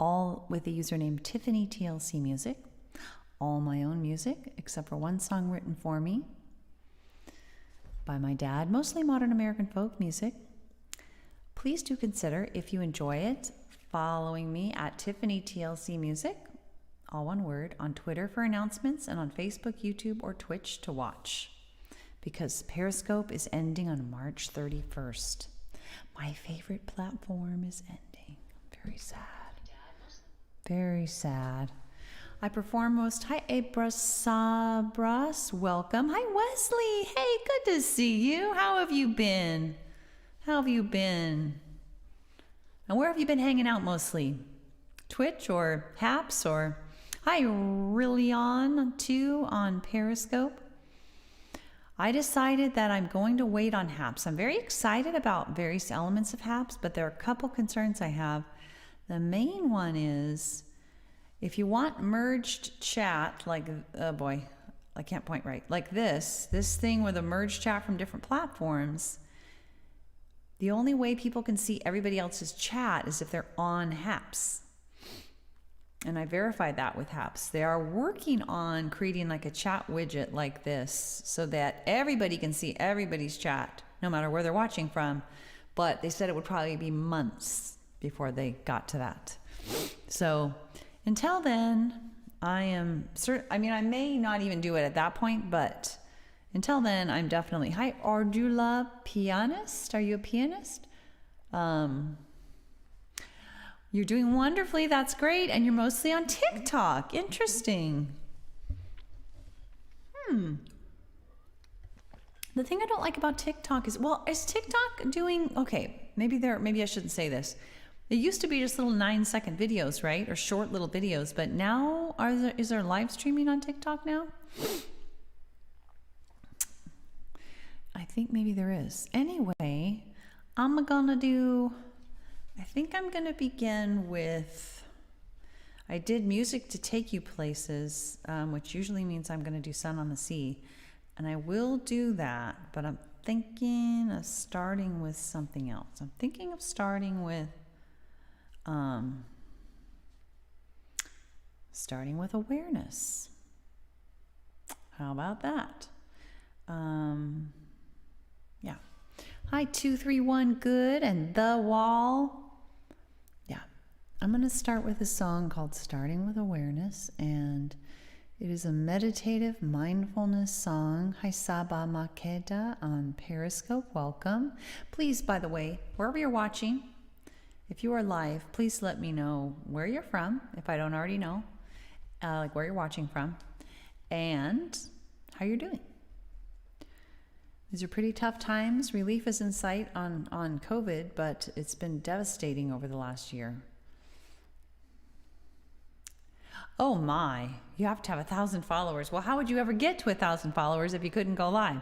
all with the username Tiffany TLC Music. All my own music, except for one song written for me by my dad, mostly modern American folk music. Please do consider, if you enjoy it, following me at Tiffany TLC Music, all one word, on Twitter for announcements and on Facebook, YouTube, or Twitch to watch. Because Periscope is ending on March 31st. My favorite platform is ending. Very sad. Very sad. I perform most. Hi, Abra Sabras. Welcome. Hi, Wesley. Hey, good to see you. How have you been? How have you been? And where have you been hanging out mostly? Twitch or Haps or... Hi, Rillion, too, on Periscope. I decided that I'm going to wait on Haps. I'm very excited about various elements of Haps, but there are a couple concerns I have. The main one is... if you want merged chat, like, oh boy, I can't point right, like this thing with a merged chat from different platforms, the only way people can see everybody else's chat is if they're on Haps. And I verified that with Haps. They are working on creating like a chat widget like this so that everybody can see everybody's chat, no matter where they're watching from. But they said it would probably be months before they got to that. So... until then, I may not even do it at that point, but until then, I'm definitely... Hi, Ardula Pianist. Are you a pianist? You're doing wonderfully. That's great. And you're mostly on TikTok. Interesting. The thing I don't like about TikTok is, well, is TikTok doing... okay, maybe I shouldn't say this. It used to be just little 9-second videos, right? Or short little videos. But now, is there live streaming on TikTok now? I think maybe there is. Anyway, I think I'm going to begin with... I did music to take you places, which usually means I'm going to do Sun on the Sea. And I will do that, but I'm thinking of starting with something else. I'm thinking of starting with... starting with awareness. How about that? Yeah. Hi, 231 Good and The Wall. Yeah. I'm going to start with a song called Starting with Awareness, and it is a meditative mindfulness song. Hi, Saba Makeda on Periscope. Welcome. Please, by the way, wherever you're watching, if you are live, please let me know where you're from, if I don't already know, like where you're watching from, and how you're doing. These are pretty tough times. Relief is in sight on COVID, but it's been devastating over the last year. Oh my, you have to have 1,000 followers. Well, how would you ever get to 1,000 followers if you couldn't go live?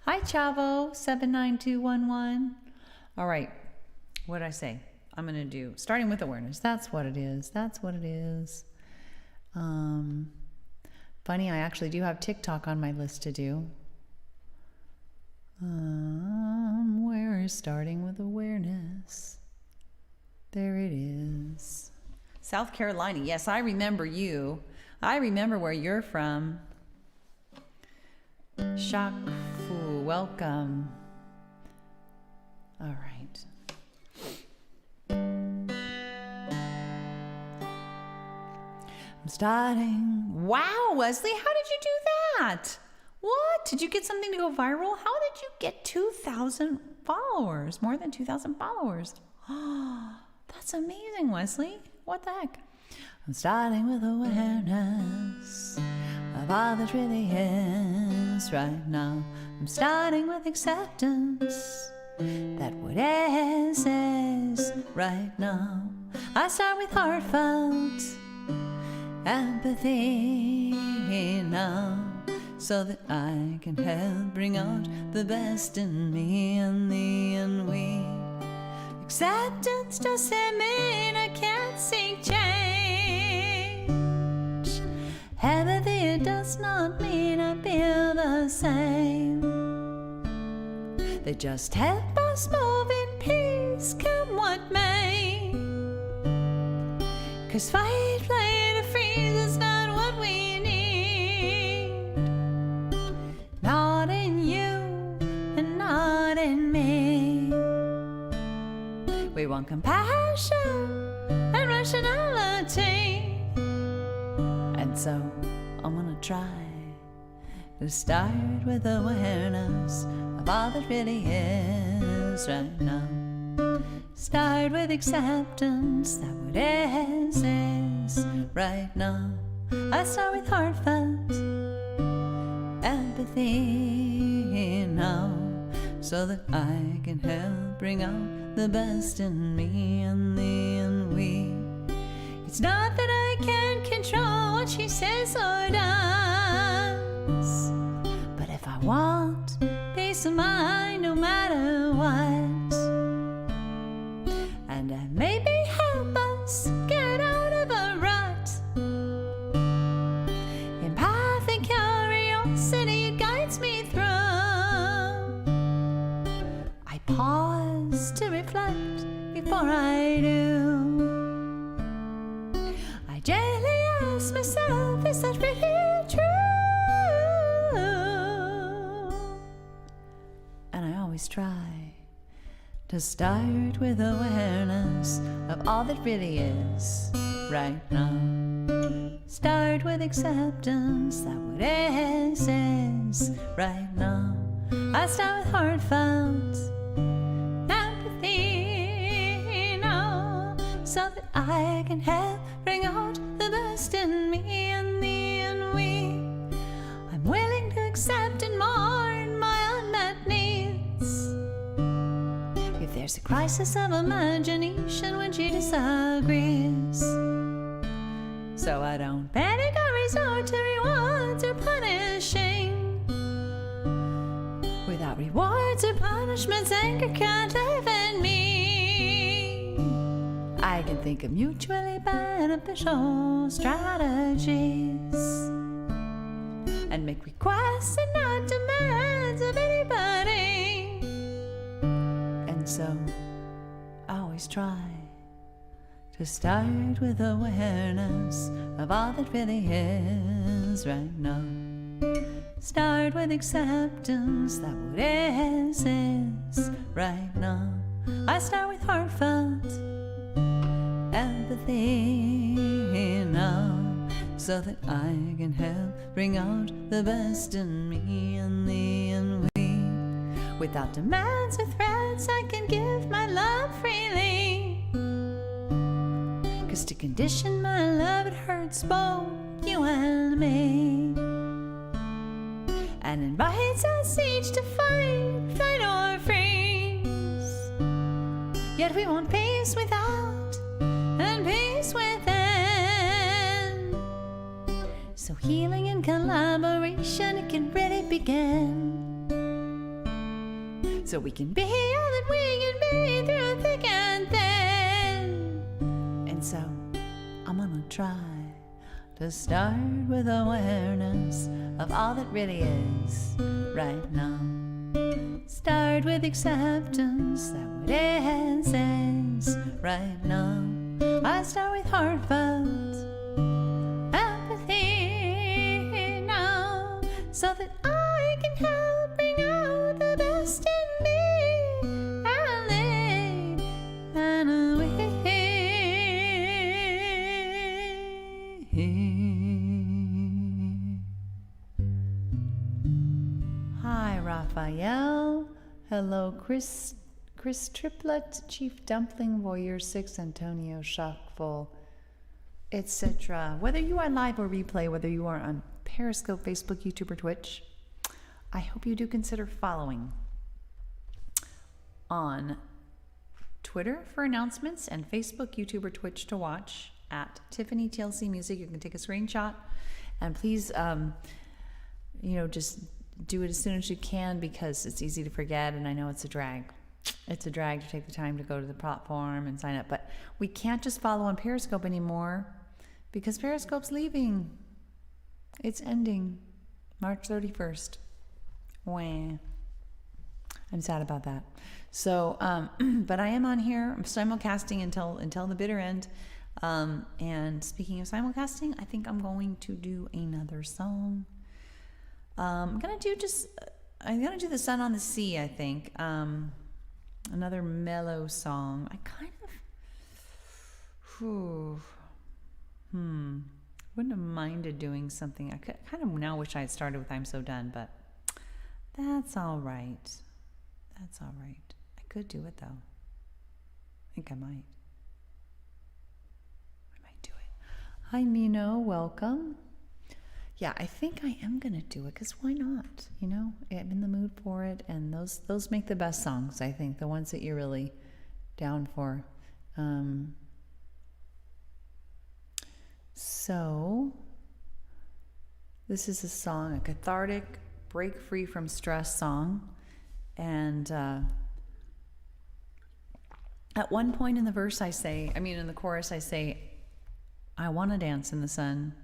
Hi, Chavo, 79211. All right. What did I say? I'm going to do starting with awareness. That's what it is. That's what it is. Funny, I actually do have TikTok on my list to do. Where is starting with awareness? There it is. South Carolina. Yes, I remember you. I remember where you're from. Shak Fu, welcome. All right. I'm starting. Wow, Wesley, how did you do that? What? Did you get something to go viral? How did you get 2,000 followers? More than 2,000 followers. Oh, that's amazing, Wesley. What the heck? I'm starting with awareness of all that really is right now. I'm starting with acceptance that what is right now. I start with heartfelt empathy now, so that I can help bring out the best in me and thee and we. Acceptance doesn't mean I can't seek change. Empathy does not mean I feel the same. They just help us move in peace, come what may. 'Cause fight, flight, or freeze is not what we need. Not in you and not in me. We want compassion and rationality. And so I'm gonna try to start with awareness of all that really is right now. Start with acceptance that what is right now. I start with heartfelt empathy now, so that I can help bring out the best in me and thee and we. It's not that I can't control what she says or does, but if I want peace of mind no matter what, and maybe help us get out of a rut, empathic curiosity guides me through. I pause to reflect before I do. I gently ask myself, is that really true? And I always try to start with awareness of all that really is right now. Start with acceptance that what is right now. I start with heartfelt empathy now, so that I can help bring out the best in me and thee and we. I'm willing to accept and mourn my unmet needs. If there's a crisis of imagination when she disagrees, so I don't panic or resort to rewards or punishing. Without rewards or punishments, anger can't live in me. I can think of mutually beneficial strategies and make requests and not demands of anybody. And so I always try to start with awareness of all that really is right now. Start with acceptance that what is right now. I start with heartfelt empathy now, so that I can help bring out the best in me and thee and we. Without demands or threats, I can give my love freely. 'Cause to condition my love, it hurts both you and me, and invites us each to fight, flight or freeze. Yet we want peace without and peace within. So healing and collaboration, it can really begin. So we can be all that we can be through thick and thin. And so I'm gonna try to start with awareness of all that really is right now. Start with acceptance that what is right now. I start with heartfelt empathy now, so that I can help bring out the best in me and thee and we. Hi, Raphael. Hello, Chris Triplet, Chief Dumpling, Warrior 6, Antonio Shockful, etc. Whether you are live or replay, whether you are on Periscope, Facebook, YouTube, or Twitch, I hope you do consider following on Twitter for announcements and Facebook, YouTube, or Twitch to watch at Tiffany TLC Music. You can take a screenshot and please, just do it as soon as you can, because it's easy to forget, and I know it's a drag. It's a drag to take the time to go to the platform and sign up, but we can't just follow on Periscope anymore because Periscope's leaving. It's ending March 31st. Wah. I'm sad about that. So, but I am on here. I'm simulcasting until the bitter end. And speaking of simulcasting, I think I'm going to do another song. I'm gonna do the Sun on the Sea, I think. Another mellow song. I kind of wouldn't have minded doing something. I kind of now wish I had started with I'm So Done, but that's all right. That's all right. I could do it though. I think I might. I might do it. Hi Mino, welcome. Yeah, I think I am gonna do it because why not? You know, I'm in the mood for it, and those make the best songs. I think the ones that you're really down for. So this is a song, a cathartic, break free from stress song, and at one point in the verse, in the chorus, I say, I want to dance in the sun.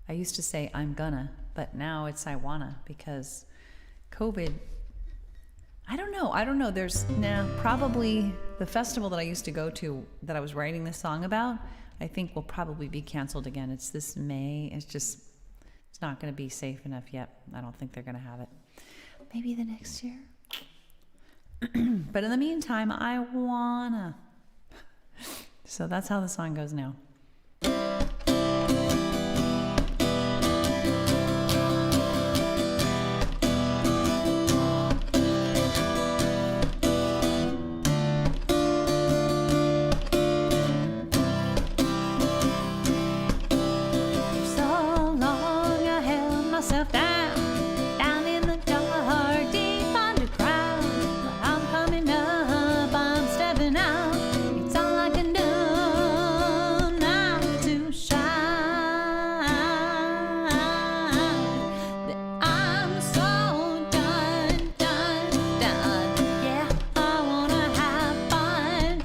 I used to say I'm gonna, but now it's I wanna, because COVID, I don't know. There's probably the festival that I used to go to that I was writing this song about, I think will probably be canceled again. It's this May. It's not going to be safe enough yet. I don't think they're going to have it. Maybe the next year. But in the meantime, I wanna. So that's how the song goes now. Down in the dark, deep underground. But I'm coming up, I'm stepping out. It's all I can do now to shine. That I'm so done. Yeah, I wanna have fun.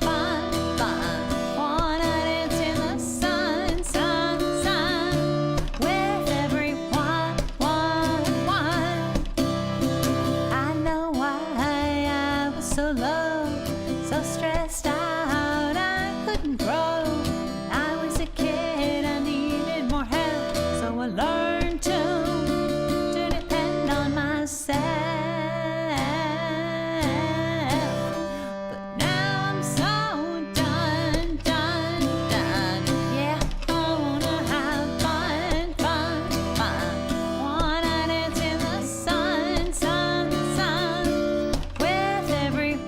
Wanna dance in the sun. With everyone. I know why I was so low, so stressed out, I couldn't grow. When I was a kid, I needed more help, so I learned to depend on myself. But now I'm so done. Yeah, I wanna have fun. Wanna dance in the sun. With everyone.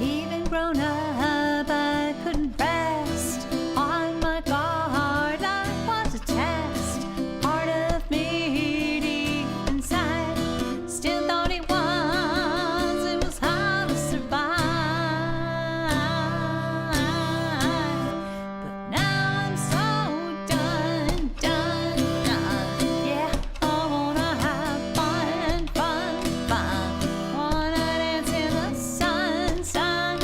Even grown up, I couldn't rest. On my guard, life was a test. Part of me deep inside still thought it was how to survive. But now I'm so done. Yeah, I wanna have fun. Wanna dance in the sun.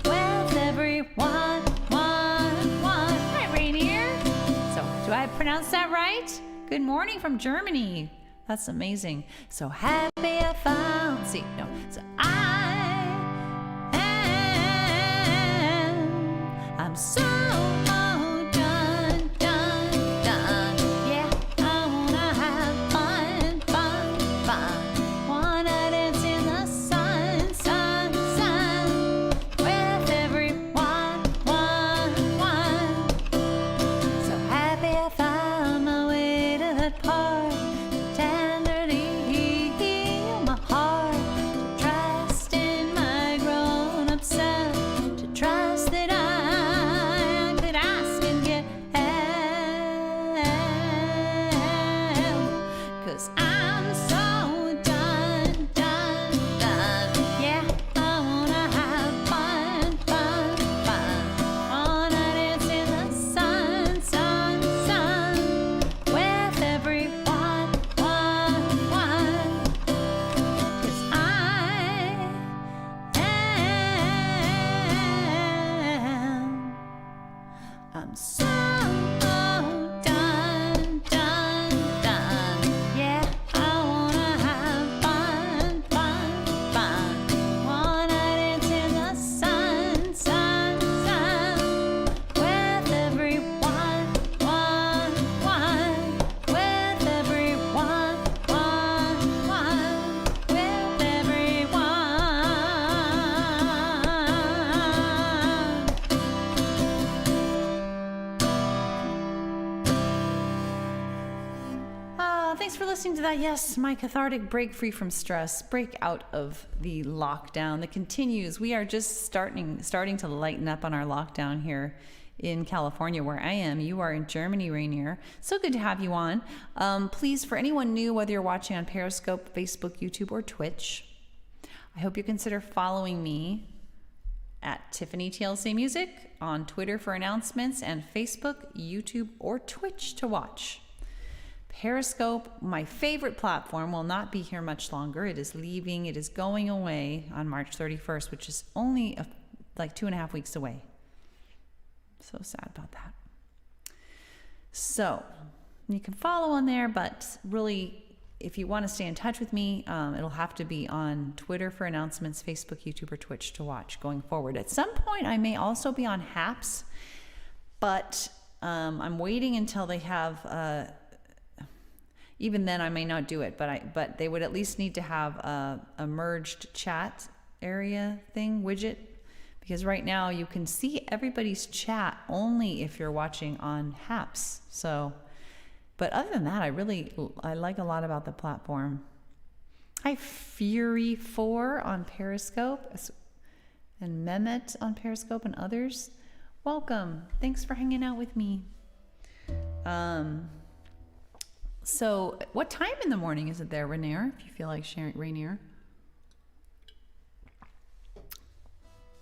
With everyone. Hi, Rainier. So, do I pronounce that right? Good morning from Germany. That's amazing. So happy I found. So I'm so done. Yeah, I wanna have fun. Wanna dance in the sun. With everyone. So happy I found my way to that part. Tenderly heal my heart. To trust listening to that, yes, my cathartic break free from stress, break out of the lockdown that continues. We are just starting to lighten up on our lockdown here in California, where I am. You are in Germany, Rainier. So good to have you on. Please, for anyone new, whether you're watching on Periscope, Facebook, YouTube, or Twitch, I hope you consider following me at Tiffany TLC Music on Twitter for announcements, and Facebook, YouTube, or Twitch to watch. Periscope, my favorite platform, will not be here much longer. It is leaving. It is going away on March 31st, which is only like 2.5 weeks away. So sad about that. So you can follow on there, but really, if you want to stay in touch with me, it'll have to be on Twitter for announcements, Facebook, YouTube, or Twitch to watch going forward. At some point, I may also be on Haps, but I'm waiting until they have. Even then, I may not do it, but they would at least need to have a merged chat area thing widget. Because right now you can see everybody's chat only if you're watching on Haps. So, but other than that, I like a lot about the platform. Hi, Fury4 on Periscope and Mehmet on Periscope and others. Welcome. Thanks for hanging out with me. So what time in the morning is it there, Rainier? If you feel like sharing, Rainier.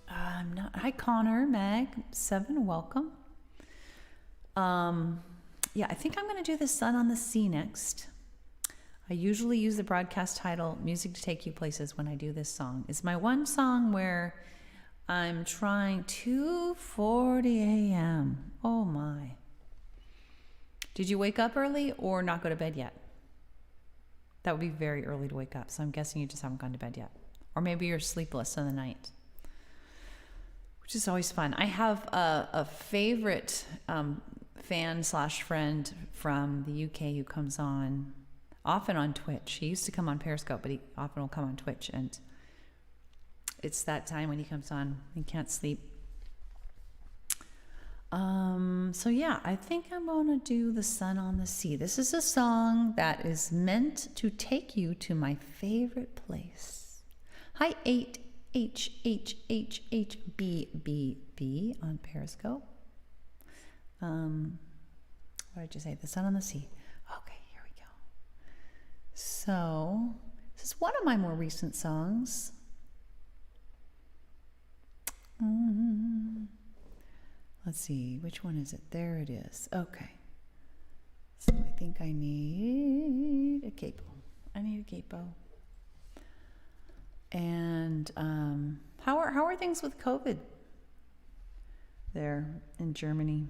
I'm not. Hi, Connor, Mag, 7, welcome. Yeah, I think I'm going to do The Sun on the Sea next. I usually use the broadcast title, Music to Take You Places, when I do this song. It's my one song where I'm trying 2:40 a.m. Oh my. Did you wake up early or not go to bed yet? That would be very early to wake up, so I'm guessing you just haven't gone to bed yet. Or maybe you're sleepless in the night, which is always fun. I have a favorite fan/friend from the UK who comes on often on Twitch. He used to come on Periscope, but he often will come on Twitch, and it's that time when he comes on, he can't sleep. So yeah, I think I'm gonna do The Sun on the Sea. This is a song that is meant to take you to my favorite place. Hi, 8HHHHBBB on Periscope. What did you say? The Sun on the Sea. Okay, here we go. So this is one of my more recent songs. Let's see, which one is it? There it is. Okay. So I think I need a capo. I need a capo. And how are things with COVID there in Germany?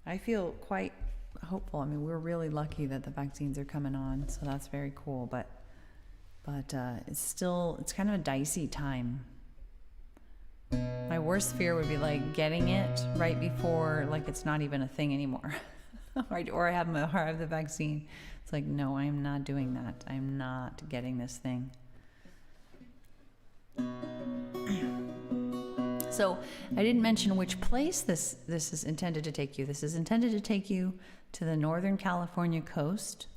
I feel quite hopeful. I mean, we're really lucky that the vaccines are coming on, so that's very cool. But it's kind of a dicey time. My worst fear would be like getting it right before, like, it's not even a thing anymore, or I have the vaccine. It's like, no, I'm not doing that. I'm not getting this thing. So I didn't mention which place this is intended to take you. This is intended to take you to the Northern California coast,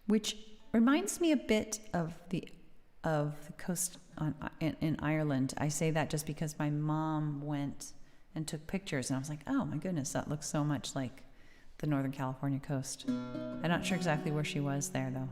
which reminds me a bit of the coast in Ireland. I say that just because my mom went and took pictures, and I was like, oh my goodness, that looks so much like the Northern California coast. I'm not sure exactly where she was there, though.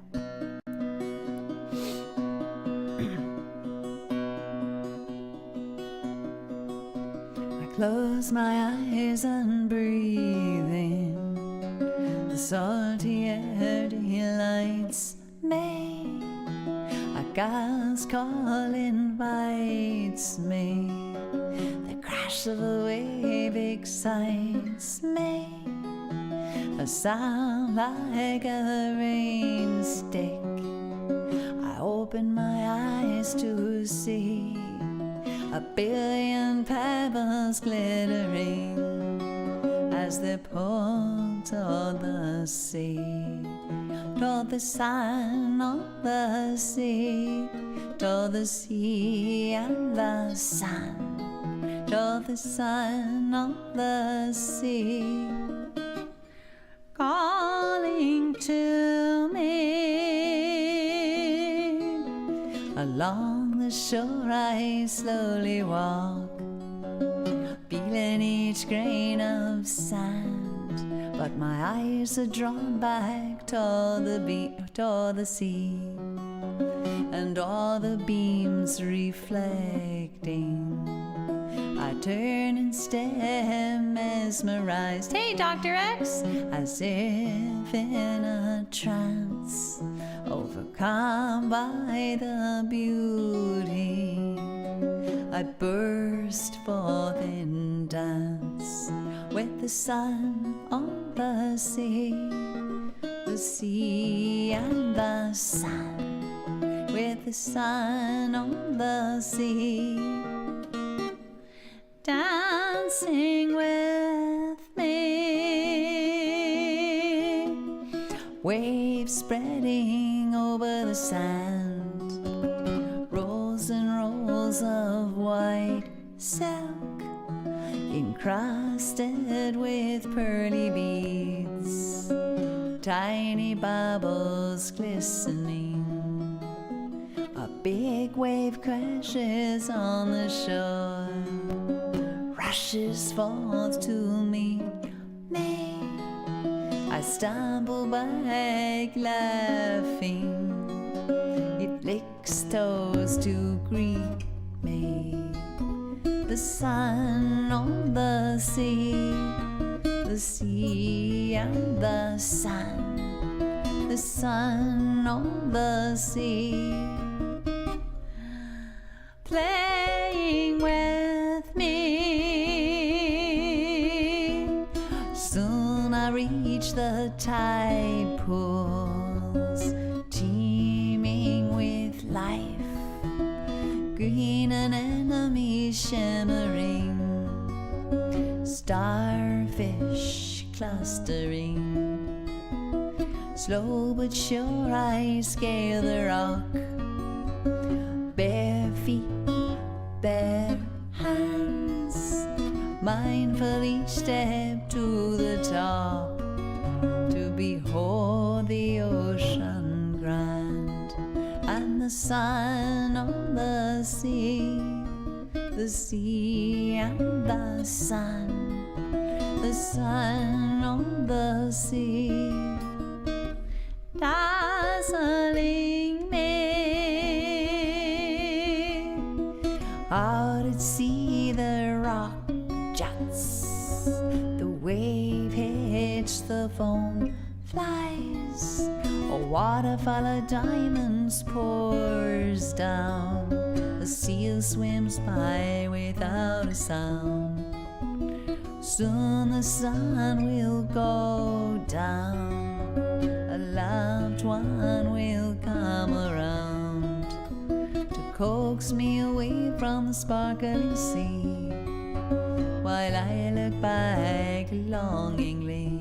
I close my eyes and breathe in the salty air delights me. A gas call invites me. The crash of a wave excites me. A sound like a rain stick. I open my eyes to see a billion pebbles glittering as they pull toward the sea. Toward the sun on the sea, toward the sea and the sun, toward the sun on the sea. calling to me. Along the shore I slowly walk, feeling each grain of sand, but my eyes are drawn back toward the sea, and all the beams reflecting. I turn and stare, mesmerized, hey Dr. X, as if in a trance, overcome by the beauty. I burst forth in dance with the sun on the sea and the sun, with the sun on the sea, dancing with me. Waves spreading over the sand, rolls and rolls of white silk, encrusted with pearly beads, tiny bubbles glistening. A big wave crashes on the shore, rushes forth to meet me. I stumble back laughing, it licks toes to greet me. The sun on the sea and the sun on the sea, playing with me. Soon I reach the tide pools, teeming with life, green anemone shimmering, starfish clustering. Slow but sure I scale the rock, bare feet, bare hands, mindful each step to the top, to behold the ocean grand, and the sun on the sea and the sun on the sea, dazzling me. Out at sea the rock juts, the wave hits, the foam flies, a waterfall of diamonds pours down, a seal swims by without a sound. Soon the sun will go down, a loved one will come around to coax me away from the sparkling sea, while I look back longingly,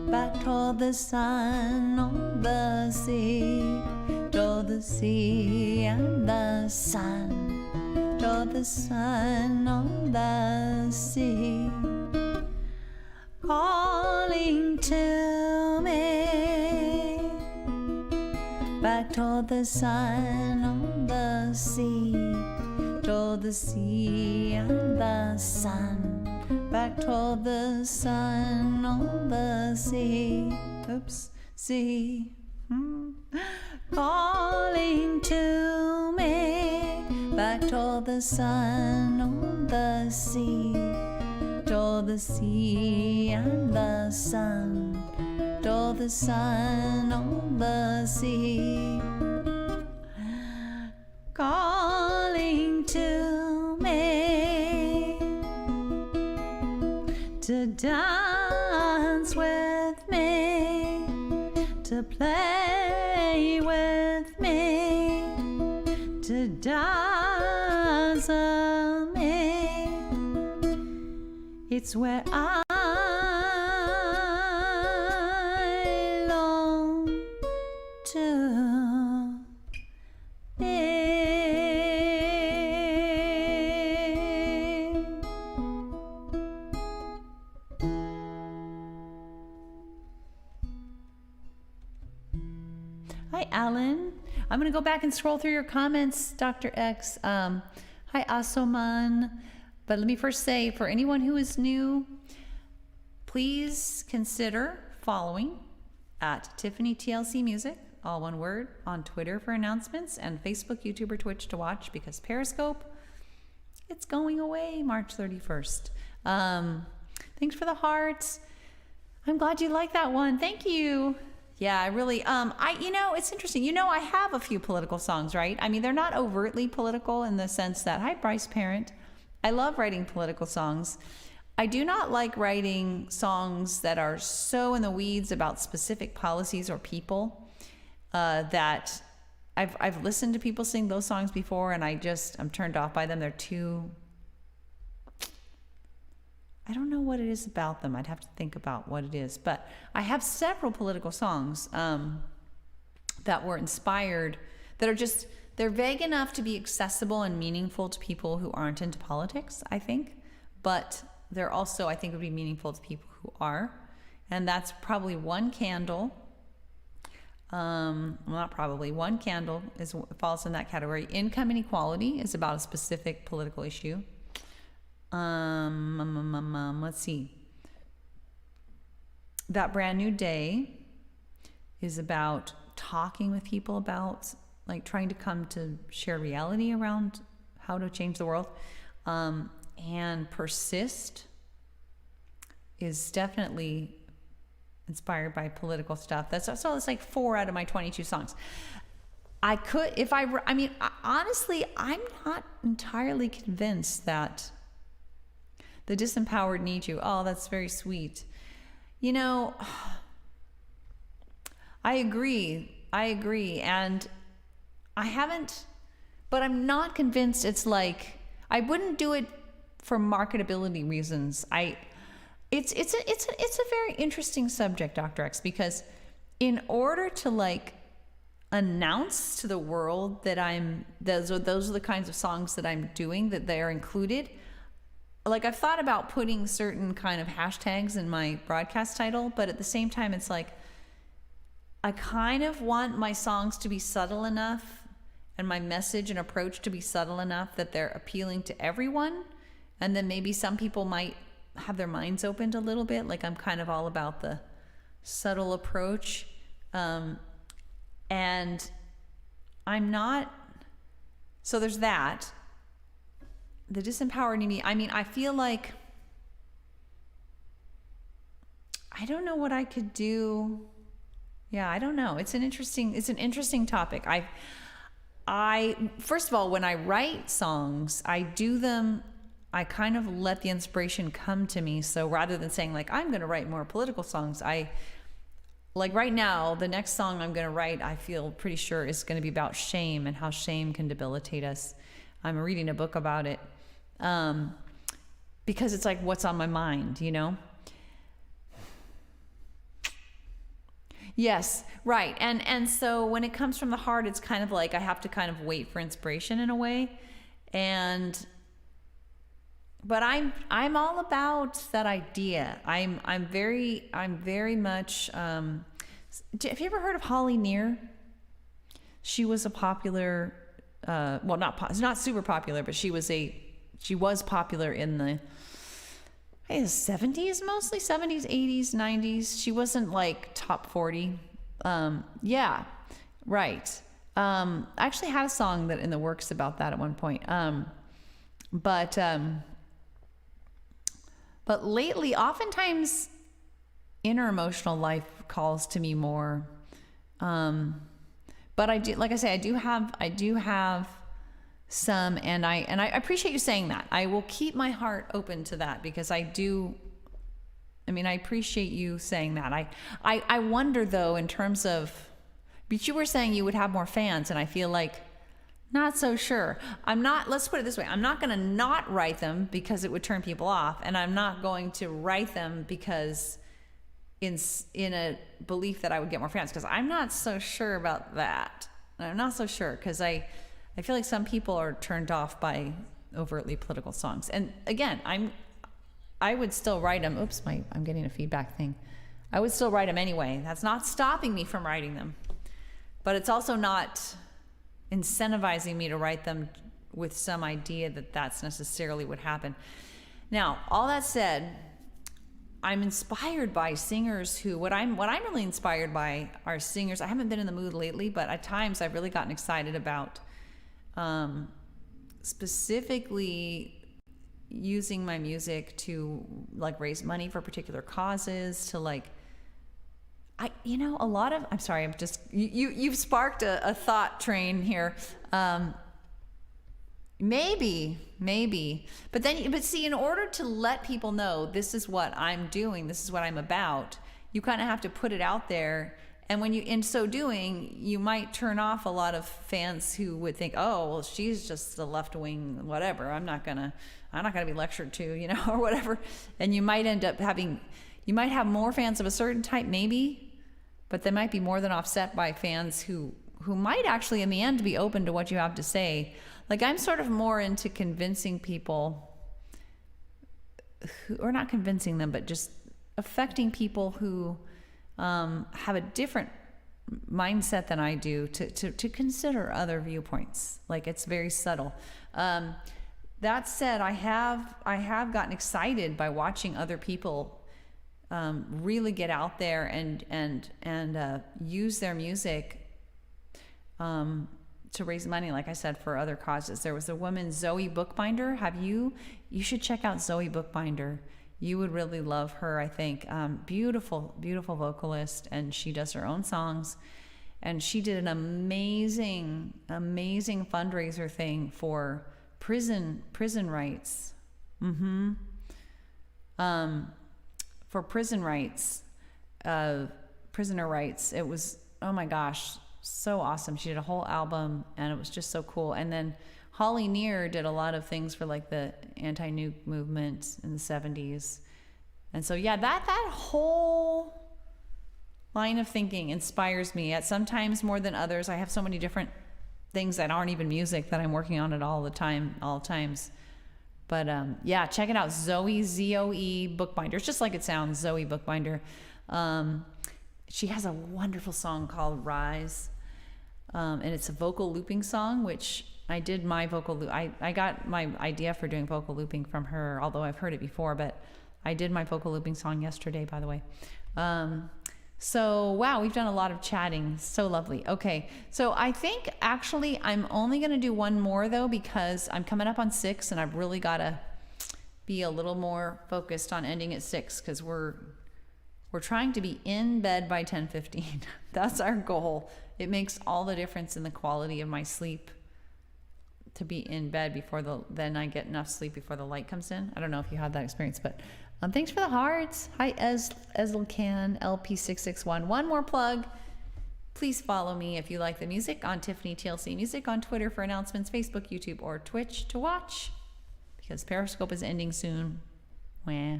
back toward the sun on the sea, toward the sea and the sun, toward the sun on the sea, calling to me, back toward the sun on the sea, toward the sea and the sun, back toward the sun on the sea. Oops, sea. Calling to me, back toward the sun on the sea, toward the sea and the sun, toward the sun on the sea, calling to me to dance with me, to play with me, to dazzle me. It's where I long to be. Alan. I'm going to go back and scroll through your comments, Dr. X. Hi, Asoman. But let me first say, for anyone who is new, please consider following at Tiffany TLC Music, all one word, on Twitter for announcements, and Facebook, YouTube, or Twitch to watch, because Periscope, it's going away March 31st. Thanks for the hearts. I'm glad you like that one. Thank you. Yeah, I really, it's interesting. I have a few political songs, right? I mean, they're not overtly political in the sense that, hi, Bryce Parent. I love writing political songs. I do not like writing songs that are so in the weeds about specific policies or people that I've listened to people sing those songs before, and I'm turned off by them. They're too, I don't know what it is about them. I'd have to think about what it is. But I have several political songs that were inspired, that are just, they're vague enough to be accessible and meaningful to people who aren't into politics, I think. But they're also, I think, would be meaningful to people who are. And that's probably One Candle. Not probably. One Candle falls in that category. Income inequality is about a specific political issue. Let's see. That Brand New Day is about talking with people about, like, trying to come to share reality around how to change the world. And Persist is definitely inspired by political stuff. So it's like 4 out of my 22 songs. Honestly, I'm not entirely convinced that the disempowered need you. Oh, that's very sweet. I agree. And I haven't, but I'm not convinced it's like, I wouldn't do it for marketability reasons. It's a very interesting subject, Dr. X, because in order to announce to the world that those are the kinds of songs that I'm doing, that they are included, I've thought about putting certain kind of hashtags in my broadcast title, but at the same time, it's like, I kind of want my songs to be subtle enough and my message and approach to be subtle enough that they're appealing to everyone. And then maybe some people might have their minds opened a little bit. I'm kind of all about the subtle approach. And I'm not, so there's that. The disempowering me, I feel like, I don't know what I could do. Yeah, I don't know. It's an interesting topic. I first of all, when I write songs, I kind of let the inspiration come to me. So rather than saying I'm going to write more political songs, right now, the next song I'm going to write, I feel pretty sure is going to be about shame and how shame can debilitate us. I'm reading a book about it. Because it's what's on my mind, Yes, right. And so when it comes from the heart, it's kind of I have to kind of wait for inspiration in a way. But I'm all about that idea. I'm very much, have you ever heard of Holly Near? She was a popular, not super popular, but she was popular in the 70s, mostly 70s, 80s, 90s. She wasn't top 40. Yeah, right. I actually had a song that in the works about that at one point. But lately, oftentimes inner emotional life calls to me more. But I do, like I say, I do have some, and I appreciate you saying that. I will keep my heart open to that, because I appreciate you saying that. I wonder though, in terms of, but you were saying you would have more fans, and I feel not so sure. Let's put it this way. I'm not going to not write them because it would turn people off, and I'm not going to write them because in a belief that I would get more fans, because I'm not so sure about that. I'm not so sure, because I feel like some people are turned off by overtly political songs. And again, I would still write them. Oops, I'm getting a feedback thing. I would still write them anyway. That's not stopping me from writing them. but it's also not incentivizing me to write them with some idea that that's necessarily what happened. Now, all that said, I'm inspired by singers who, what I'm really inspired by are singers. I haven't been in the mood lately, but at times I've really gotten excited about specifically using my music to like raise money for particular causes, to like, a lot of, I'm sorry, I'm just, you've sparked a thought train here. Maybe, but see, in order to let people know this is what I'm doing, this is what I'm about, you kind of have to put it out there. And when you, in so doing, you might turn off a lot of fans who would think, oh, well, she's just the left wing, whatever. I'm not gonna be lectured to, or whatever. And you might end up you might have more fans of a certain type, maybe, but they might be more than offset by fans who might actually in the end be open to what you have to say. Like, I'm sort of more into convincing people or not convincing them, but just affecting people who have a different mindset than I do to consider other viewpoints. Like, it's very subtle. That said, I have gotten excited by watching other people really get out there and use their music to raise money, like I said, for other causes. There was a woman, Zoe Bookbinder. You should check out Zoe Bookbinder. You would really love her, I think. Beautiful vocalist, and she does her own songs. And she did an amazing fundraiser thing for prison rights. For prison rights, prisoner rights. It was, oh my gosh, so awesome. She did a whole album, and it was just so cool. And then Holly Near did a lot of things for like the anti-nuke movement in the 70s. And so, yeah, that whole line of thinking inspires me at sometimes more than others. I have so many different things that aren't even music that I'm working on all times. But yeah, check it out. Zoe, Z-O-E Bookbinder. It's just like it sounds, Zoe Bookbinder. She has a wonderful song called Rise. And it's a vocal looping song, which I did my vocal loop. I got my idea for doing vocal looping from her, although I've heard it before, but I did my vocal looping song yesterday, by the way. So, wow, we've done a lot of chatting. So lovely. Okay, so I think actually I'm only going to do one more, though, because I'm coming up on 6, and I've really got to be a little more focused on ending at 6, because we're trying to be in bed by 10:15. That's our goal. It makes all the difference in the quality of my sleep to be in bed then I get enough sleep before the light comes in. I don't know if you had that experience, but thanks for the hearts. Hi, Eslcan, LP661. One more plug. Please follow me if you like the music on Tiffany TLC Music on Twitter for announcements, Facebook, YouTube, or Twitch to watch, because Periscope is ending soon. Wah.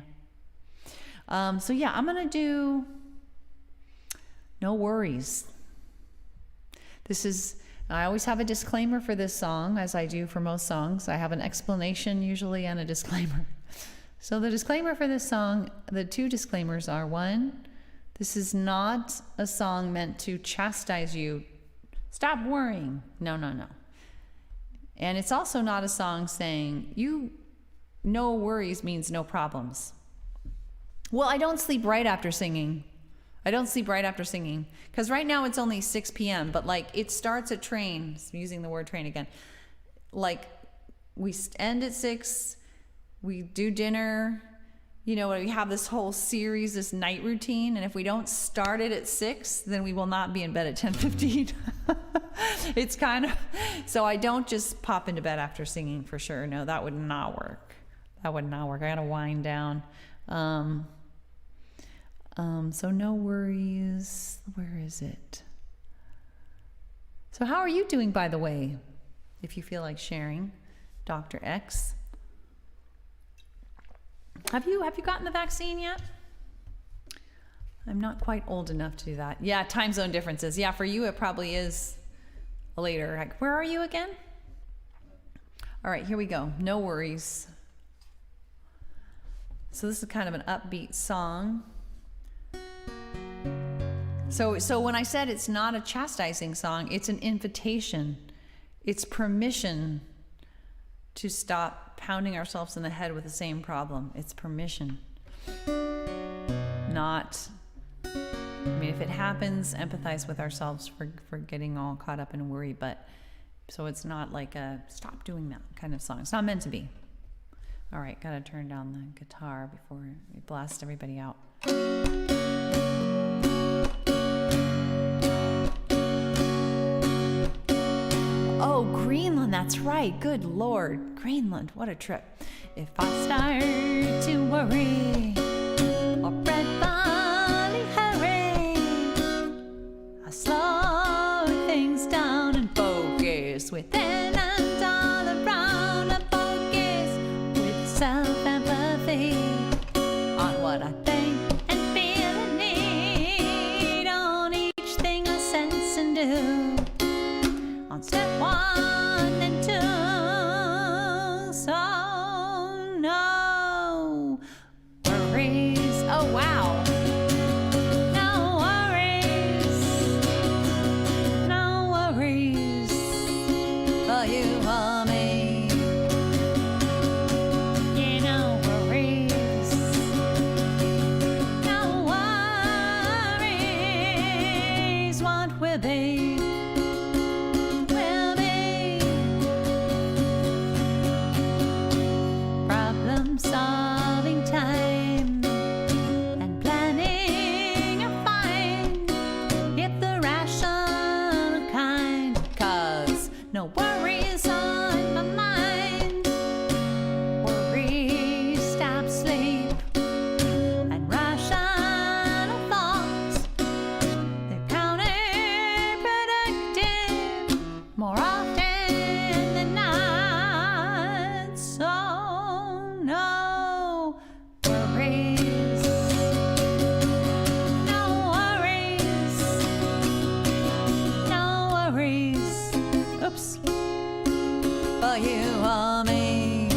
So yeah, I'm going to do No Worries. I always have a disclaimer for this song, as I do for most songs. I have an explanation usually and a disclaimer. So the disclaimer for this song, the two disclaimers are: one, this is not a song meant to chastise you. Stop worrying. No. And it's also not a song saying, no worries means no problems. Well, I don't sleep right after singing. Because right now it's only 6 p.m., but like it starts a train, using the word train again. Like we end at 6, we do dinner, we have this whole series, this night routine. And if we don't start it at 6, then we will not be in bed at 10:15. It's kind of, so I don't just pop into bed after singing for sure. No, that would not work. I gotta wind down. So No Worries. Where is it? So how are you doing, by the way? If you feel like sharing, Dr. X. Have you gotten the vaccine yet? I'm not quite old enough to do that. Yeah, time zone differences. Yeah, for you it probably is later. Like, where are you again? All right, here we go. No Worries. So this is kind of an upbeat song. So when I said it's not a chastising song, it's an invitation. It's permission to stop pounding ourselves in the head with the same problem. It's permission. Not, I mean, if it happens, empathize with ourselves for getting all caught up in worry, but so it's not like a stop doing that kind of song. It's not meant to be. All right, gotta turn down the guitar before we blast everybody out. Oh, Greenland, that's right. Good Lord. Greenland, what a trip. If I start to worry or fretfully hurry, I slow things down and focus within and all around. I focus with self-empathy on what I think and feel and need, on each thing I sense and do. On step 1 and 2, so no worries. Oh wow, no worries, no worries for you or me. Yeah, no worries, no worries. What will be? Solving time and planning are fine if the rational kind, 'cause no worries on my mind. Worries stop sleep and rational thoughts, they're counterproductive more often than not. So no worries, no worries, no worries. Oops, for you or me.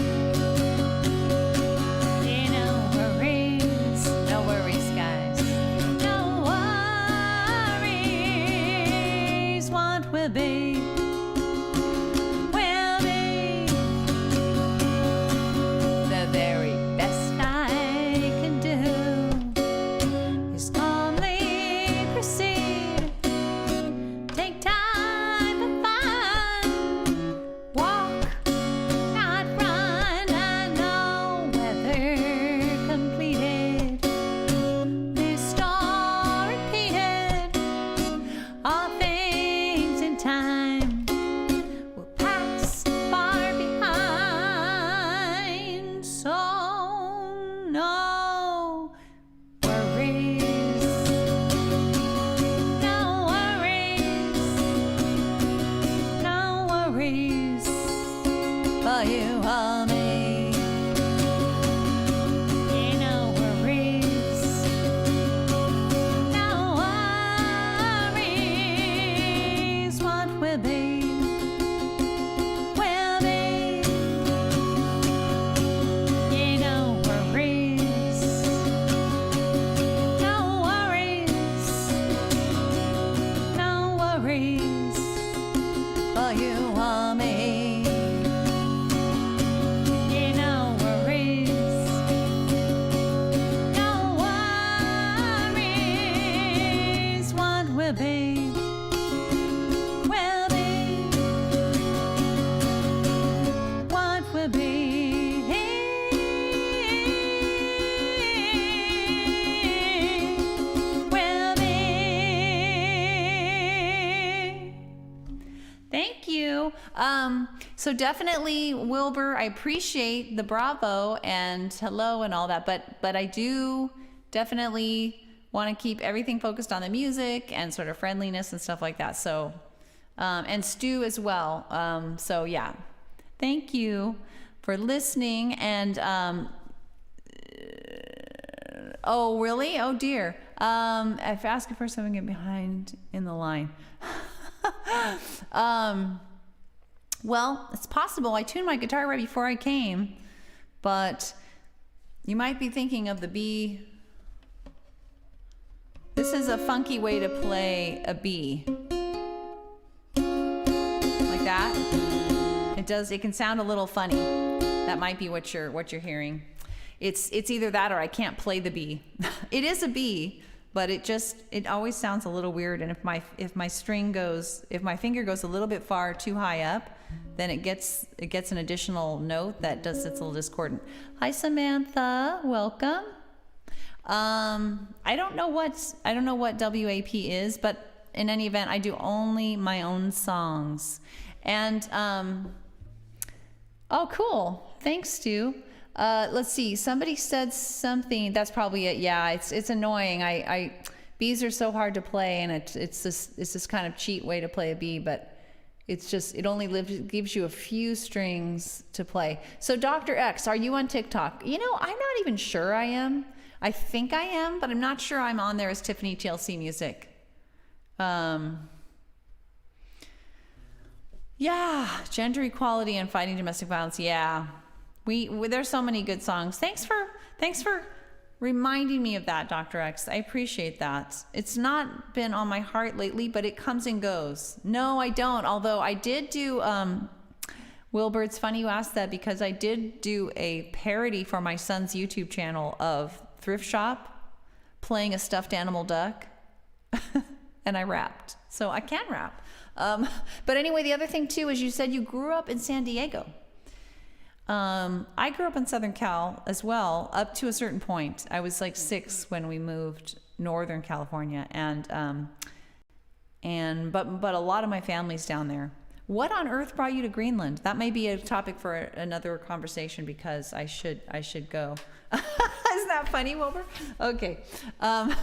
Yeah, no worries, no worries, guys. No worries. What will be? For you or me. Yeah, no worries, no worries. What will be, will be. Yeah, no worries, no worries, no worries. For you or me. Will be, what will be, will be. Thank you. So definitely, Wilbur, I appreciate the bravo and hello and all that, but I do definitely want to keep everything focused on the music and sort of friendliness and stuff like that. So, and Stu as well. So yeah, thank you for listening. And, oh, really? Oh dear. If asking for something, get behind in the line. Well, it's possible. I tuned my guitar right before I came, but you might be thinking of the B This is a funky way to play a B. Like that. It can sound a little funny. That might be what you're hearing. It's either that or I can't play the B. It is a B, but it always sounds a little weird. And if my finger goes a little bit far too high up, then it gets an additional note it's a little discordant. Hi Samantha, welcome. I don't know what WAP is, but in any event, I do only my own songs. And oh, cool. Thanks, Stu. Let's see. Somebody said something. That's probably it. Yeah, it's annoying. B's are so hard to play, and it's this kind of cheat way to play a B, but it only gives you a few strings to play. So Dr. X, are you on TikTok? I'm not even sure I am. I think I am, but I'm not sure I'm on there as Tiffany TLC Music. Yeah, gender equality and fighting domestic violence. Yeah, there's so many good songs. Thanks for reminding me of that, Dr. X. I appreciate that. It's not been on my heart lately, but it comes and goes. No, I don't. Although I did do, Wilbur, it's funny you asked that because I did do a parody for my son's YouTube channel of Thrift Shop playing a stuffed animal duck and I rapped. So I can rap. But anyway, the other thing too is you said you grew up in San Diego. I grew up in Southern Cal as well, up to a certain point. I was like 6 when we moved Northern California, but a lot of my family's down there. What on earth brought you to Greenland? That may be a topic for another conversation because I should go. Isn't that funny, Wilbur? Okay. How'd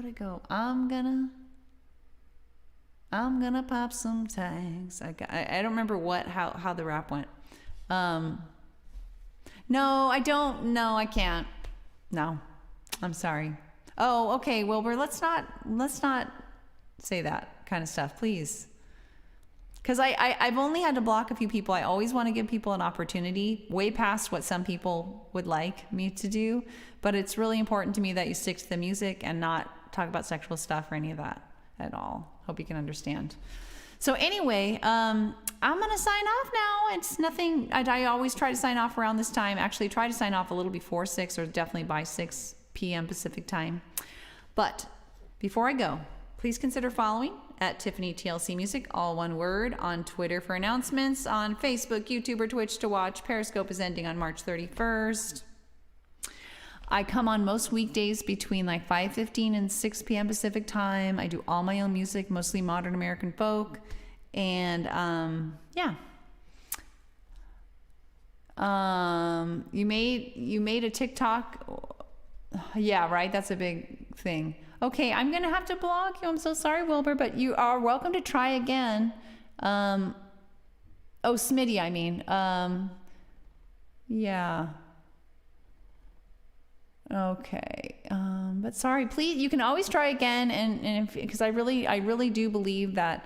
it go? I'm gonna pop some tags. I don't remember how the rap went. No, I don't. No, I can't. No, I'm sorry. Oh, okay, Wilbur. Let's not say that kind of stuff, please. Because I've only had to block a few people. I always want to give people an opportunity, way past what some people would like me to do. But it's really important to me that you stick to the music and not talk about sexual stuff or any of that at all. Hope you can understand. So anyway, I'm going to sign off now. It's nothing. I always try to sign off around this time. Actually, try to sign off a little before 6 or definitely by 6 p.m. Pacific time. But before I go, please consider following at Tiffany TLC Music, all one word, on Twitter for announcements, on Facebook, YouTube, or Twitch to watch. Periscope is ending on March 31st. I come on most weekdays between like 5:15 and 6 p.m. Pacific time. I do all my own music, mostly modern American folk. And yeah. You made a TikTok. Yeah, right? That's a big thing. Okay, I'm going to have to block you. I'm so sorry, Wilbur, but you are welcome to try again. Oh, Smitty, I mean. Yeah. Okay. But sorry, please, you can always try again. And because I really do believe that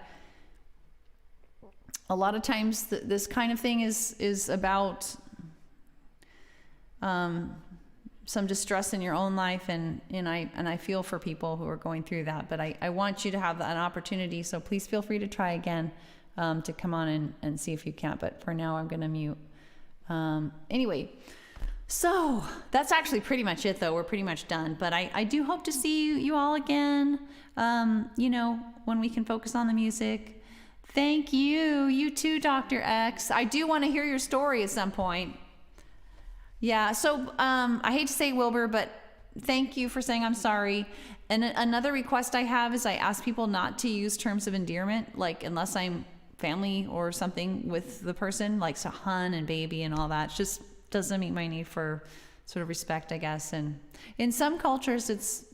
a lot of times this kind of thing is about some distress in your own life, and I feel for people who are going through that, but I want you to have an opportunity, so please feel free to try again to come on and see if you can, but for now I'm going to mute. Anyway, so that's actually pretty much it though. We're pretty much done, but I do hope to see you all again, when we can focus on the music. Thank you. You too, Dr. X. I do want to hear your story at some point. Yeah, so I hate to say Wilbur, but thank you for saying I'm sorry. And another request I have is I ask people not to use terms of endearment, like unless I'm family or something with the person, like so hun and baby and all that. It just doesn't meet my need for sort of respect, I guess. And in some cultures, it's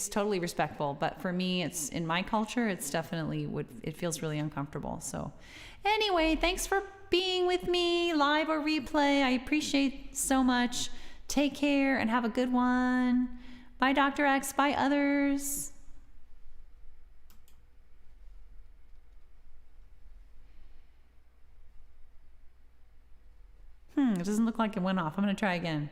totally respectful, but for me, it's in my culture, it's definitely it feels really uncomfortable. So anyway, thanks for being with me live or replay. I appreciate so much. Take care and have a good one. Bye, Dr. X. Bye, others. It doesn't look like it went off. I'm going to try again.